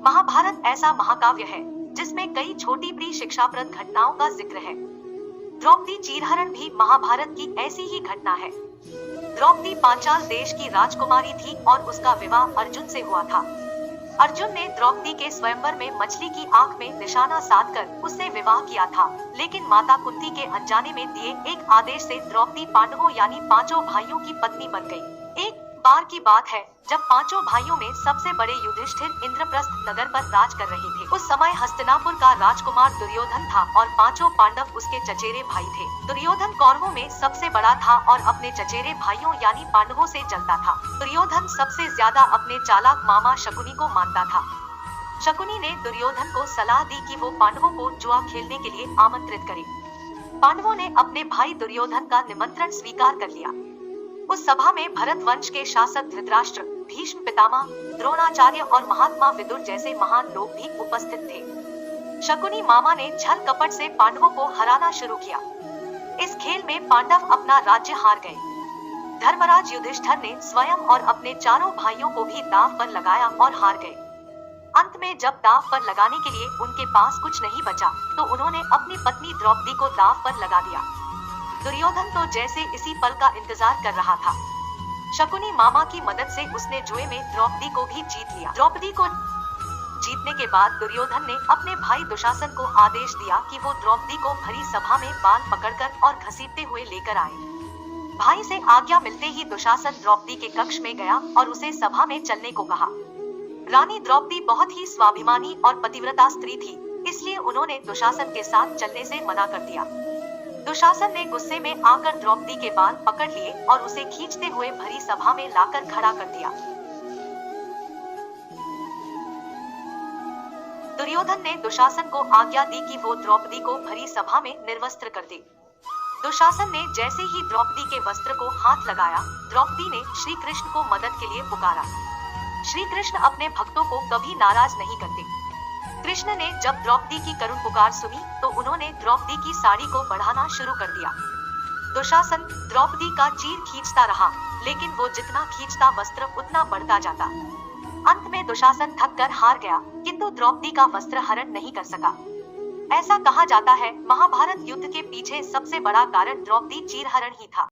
महाभारत ऐसा महाकाव्य है जिसमें कई छोटी बड़ी शिक्षाप्रद घटनाओं का जिक्र है। द्रौपदी चीरहरण भी महाभारत की ऐसी ही घटना है। द्रौपदी पांचाल देश की राजकुमारी थी और उसका विवाह अर्जुन से हुआ था। अर्जुन ने द्रौपदी के स्वयंवर में मछली की आंख में निशाना साधकर उससे विवाह किया था, लेकिन माता कुंती के अनजाने में दिए एक आदेश से द्रौपदी पांडवों यानी पांचों भाइयों की पत्नी बन गई। एक बार की बात है जब पांचों भाइयों में सबसे बड़े युधिष्ठिर इंद्रप्रस्थ नगर पर राज कर रहे थे। उस समय हस्तिनापुर का राजकुमार दुर्योधन था और पांचों पांडव उसके चचेरे भाई थे। दुर्योधन कौरवों में सबसे बड़ा था और अपने चचेरे भाइयों यानी पांडवों से जलता था। दुर्योधन सबसे ज्यादा अपने चालाक मामा शकुनी को मानता था। शकुनी ने दुर्योधन को सलाह दी कि वो पांडवों को जुआ खेलने के लिए आमंत्रित करे। पांडवों ने अपने भाई दुर्योधन का निमंत्रण स्वीकार कर लिया। उस सभा में भरत वंश के शासक धृतराष्ट्र, भीष्म पितामह, द्रोणाचार्य और महात्मा विदुर जैसे महान लोग भी उपस्थित थे। शकुनी मामा ने छल कपट से पांडवों को हराना शुरू किया। इस खेल में पांडव अपना राज्य हार गए। धर्मराज युधिष्ठिर ने स्वयं और अपने चारों भाइयों को भी दांव पर लगाया और हार गए। अंत में जब दांव पर लगाने के लिए उनके पास कुछ नहीं बचा तो उन्होंने अपनी पत्नी द्रौपदी को दांव पर लगा दिया। दुर्योधन तो जैसे इसी पल का इंतजार कर रहा था। शकुनी मामा की मदद से उसने जुए में द्रौपदी को भी जीत लिया। द्रौपदी को जीतने के बाद दुर्योधन ने अपने भाई दुशासन को आदेश दिया कि वो द्रौपदी को भरी सभा में बांध पकड़कर और घसीटते हुए लेकर आए। भाई से आज्ञा मिलते ही दुशासन द्रौपदी के कक्ष में गया और उसे सभा में चलने को कहा। रानी द्रौपदी बहुत ही स्वाभिमानी और पतिव्रता स्त्री थी, इसलिए उन्होंने दुशासन के साथ चलने से मना कर दिया। दुशासन ने गुस्से में आकर द्रौपदी के बाल पकड़ लिए और उसे खींचते हुए भरी सभा में लाकर खड़ा कर दिया। दुर्योधन ने दुशासन को आज्ञा दी कि वो द्रौपदी को भरी सभा में निर्वस्त्र कर दे। दुशासन ने जैसे ही द्रौपदी के वस्त्र को हाथ लगाया, द्रौपदी ने श्री कृष्ण को मदद के लिए पुकारा। श्री कृष्ण अपने भक्तों को कभी नाराज नहीं करते। कृष्ण ने जब द्रौपदी की करुण पुकार सुनी तो उन्होंने द्रौपदी की साड़ी को बढ़ाना शुरू कर दिया। दुशासन द्रौपदी का चीर खींचता रहा, लेकिन वो जितना खींचता वस्त्र उतना बढ़ता जाता। अंत में दुशासन थककर हार गया, किंतु द्रौपदी का वस्त्र हरण नहीं कर सका। ऐसा कहा जाता है महाभारत युद्ध के पीछे सबसे बड़ा कारण द्रौपदी चीरहरण ही था।